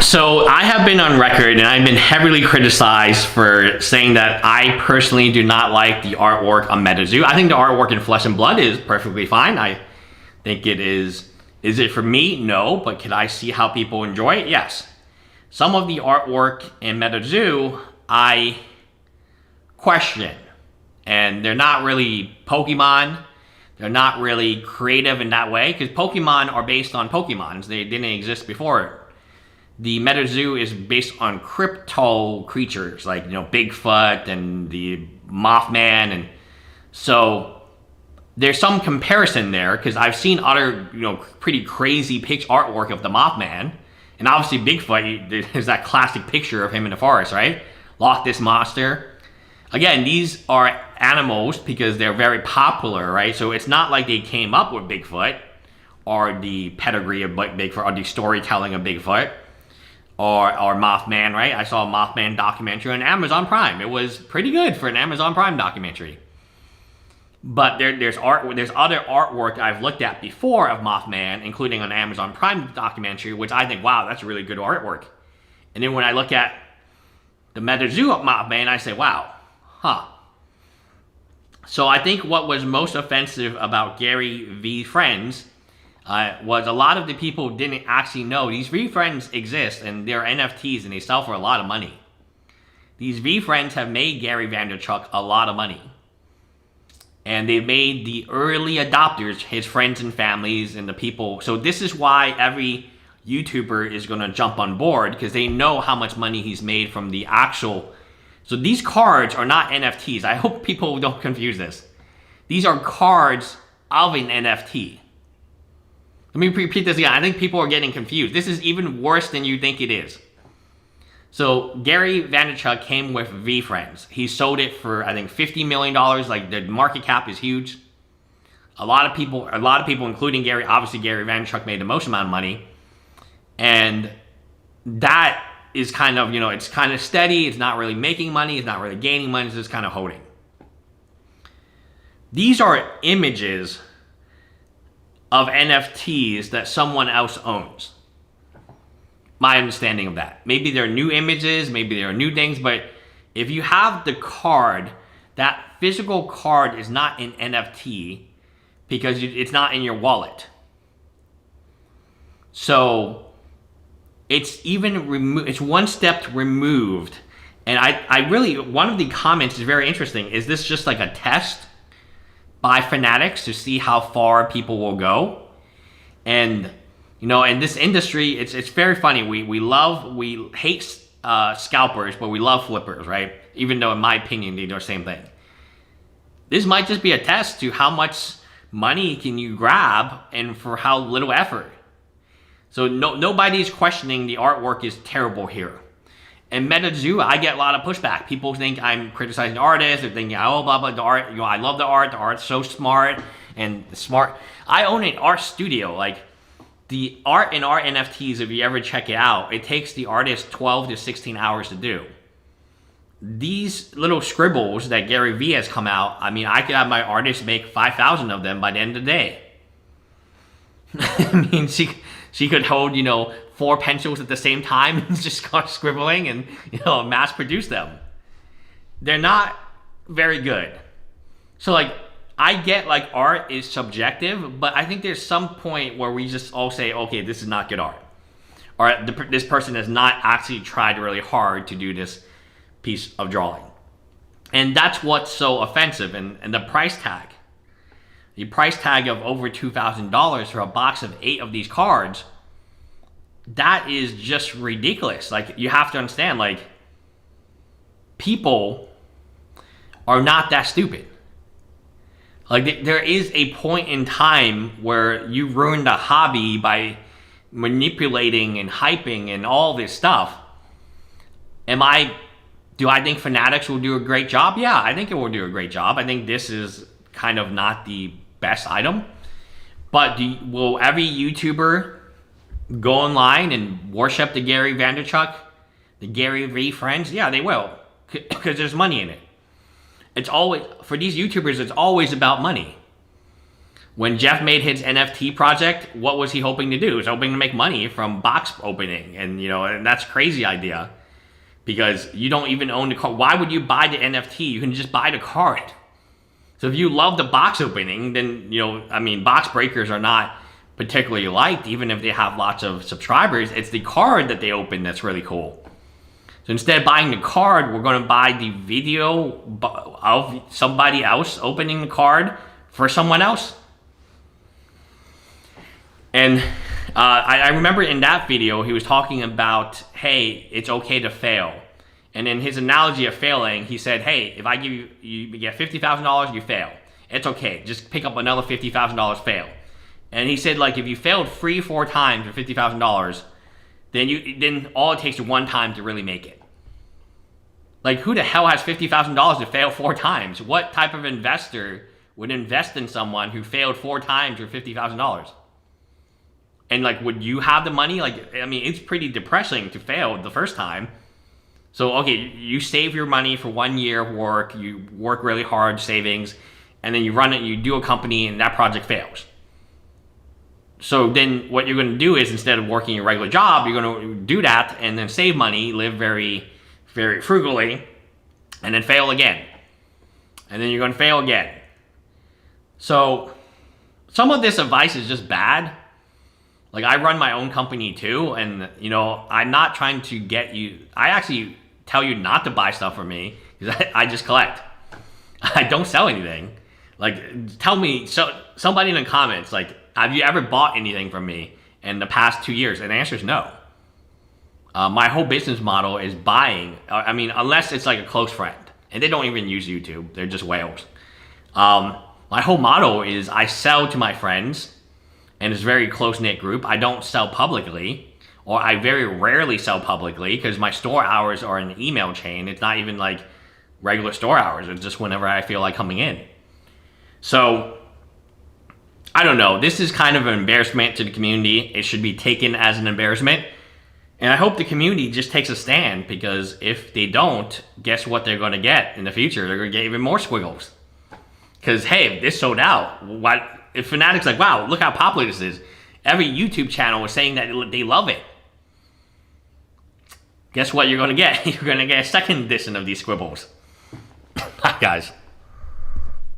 So I have been on record and I've been heavily criticized for saying that I personally do not like the artwork on MetaZoo. I think the artwork in Flesh and Blood is perfectly fine. I think it is. Is it for me? No, but can I see how people enjoy it? Yes. Some of the artwork in MetaZoo I question, and they're not really Pokemon. They're not really creative in that way, because Pokemon are based on Pokemons. They didn't exist before. The MetaZoo is based on crypto creatures, like, Bigfoot and the Mothman, and so there's some comparison there, because I've seen other, pretty crazy artwork of the Mothman, and obviously Bigfoot, there's that classic picture of him in the forest, right? Loch Ness Monster. Again, these are animals because they're very popular, right? So it's not like they came up with Bigfoot, or the pedigree of Bigfoot, or the storytelling of Bigfoot, or Mothman, right? I saw a Mothman documentary on Amazon Prime. It was pretty good for an Amazon Prime documentary. But there's other artwork I've looked at before of Mothman, including an Amazon Prime documentary, which I think, wow, that's really good artwork. And then when I look at the MetaZoo of Mothman, I say, wow, huh. So I think what was most offensive about Gary V Friends was a lot of the people didn't actually know these V Friends exist, and they're NFTs and they sell for a lot of money. These V Friends have made Gary Vaynerchuk a lot of money. And they've made the early adopters, his friends and families and the people. So this is why every YouTuber is going to jump on board, because they know how much money he's made from the actual. So these cards are not NFTs. I hope people don't confuse this. These are cards of an NFT. Let me repeat this again. I think people are getting confused. This is even worse than you think it is. So Gary Vaynerchuk came with V-Friends. He sold it for, I think, $50 million. Like, the market cap is huge. A lot of people, including Gary, obviously Gary Vaynerchuk made the most amount of money. And that is kind of, it's kind of steady. It's not really making money. It's not really gaining money. It's just kind of holding. These are images of NFTs that someone else owns. My understanding of that. Maybe they're new images, maybe they're new things, but if you have the card, that physical card is not an NFT because it's not in your wallet. So it's it's one step removed. And I really, one of the comments is very interesting. Is this just like a test by fanatics to see how far people will go? And in this industry, it's very funny. We hate scalpers, but we love flippers, right? Even though, in my opinion, they do the same thing. This might just be a test to how much money can you grab and for how little effort. So nobody's questioning the artwork is terrible here. And MetaZoo, I get a lot of pushback. People think I'm criticizing the artist. They're thinking, oh, blah, blah, the art. I love the art. The art's so smart and smart. I own an art studio. Like, the art in our NFTs, if you ever check it out, it takes the artist 12 to 16 hours to do. These little scribbles that Gary V has come out, I mean, I could have my artist make 5,000 of them by the end of the day. I mean, she could hold, 4 pencils at the same time and just start scribbling and, mass produce them. They're not very good. So, I get, art is subjective, but I think there's some point where we just all say, okay, this is not good art. Or this person has not actually tried really hard to do this piece of drawing. And that's what's so offensive. And the price tag. The price tag of over $2,000 for a box of 8 of these cards, that is just ridiculous. You have to understand, people are not that stupid. There is a point in time where you ruined a hobby by manipulating and hyping and all this stuff. Do I think fanatics will do a great job? Yeah, I think it will do a great job. I think this is kind of not the best item. But will every YouTuber go online and worship the Gary Vaynerchuk, the Gary V Friends? Yeah, they will, because there's money in it. It's always, for these YouTubers, it's always about money. When Jeff made his NFT project, what was he hoping to do? He was hoping to make money from box opening, and and that's a crazy idea because you don't even own the card. Why would you buy the NFT? You can just buy the card. So if you love the box opening, then box breakers are not particularly liked, even if they have lots of subscribers. It's the card that they open that's really cool. So instead of buying the card, we're going to buy the video of somebody else opening the card for someone else. And I remember in that video, he was talking about, hey, it's okay to fail. And in his analogy of failing, he said, hey, if I give you get $50,000, you fail. It's okay. Just pick up another $50,000, fail. And he said, like, if you failed 3-4 times for $50,000, then all it takes is one time to really make it. Like, who the hell has $50,000 to fail 4 times? What type of investor would invest in someone who failed 4 times for $50,000? And like, would you have the money? Like, it's pretty depressing to fail the first time. So, okay, you save your money for 1 year of work, you work really hard, savings, and then you run it, you do a company, and that project fails. So then what you're going to do is, instead of working your regular job, you're going to do that and then save money, live very, very frugally, and then fail again. And then you're going to fail again. So some of this advice is just bad. Like, I run my own company too, and I'm not trying to get you. I actually tell you not to buy stuff from me because I just collect. I don't sell anything. Like, tell me, somebody in the comments, like, have you ever bought anything from me in the past 2 years? And the answer is no. My whole business model is buying. Unless it's like a close friend, and they don't even use YouTube. They're just whales. My whole model is I sell to my friends. And it's a very close-knit group. I don't sell publicly, or I very rarely sell publicly because my store hours are an email chain. It's not even like regular store hours. It's just whenever I feel like coming in. So, I don't know. This is kind of an embarrassment to the community. It should be taken as an embarrassment. And I hope the community just takes a stand, because if they don't, guess what they're going to get in the future? They're going to get even more squiggles. Because, hey, if this sold out, what? If Fanatic's like, wow, look how popular this is. Every YouTube channel is saying that they love it. Guess what you're going to get? You're going to get a second edition of these squibbles. Bye, guys.